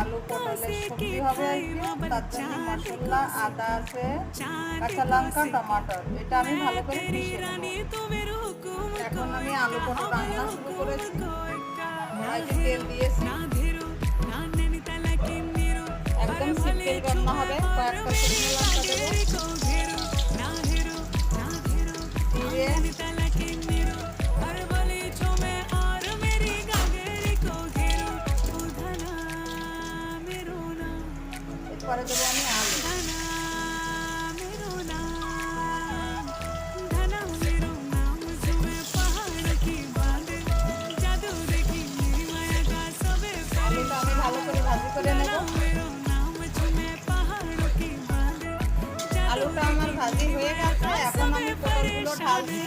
আলু পটলের সবজি হবে আজকে। তার জন্য মশলা, আদা আছে, কাঁচা লঙ্কা, টমাটোর, এটা আমি ভালো করে পিষে নেব। এখন আমি আলু পটল রান্না শুরু করেছি। কড়াইতে তেল দিয়েছি, একদম সিম্পল রান্না হবে। কয়েকটা শুকনো লঙ্কা দেবো, জিরে, এরপরে দেবো আমি আলু। আলুটা আমি ভালো করে ভাজি করে নেব। আলুটা আমার ভাজি হয়ে গেছে, এখন আমি পটলগুলো ঢালছি।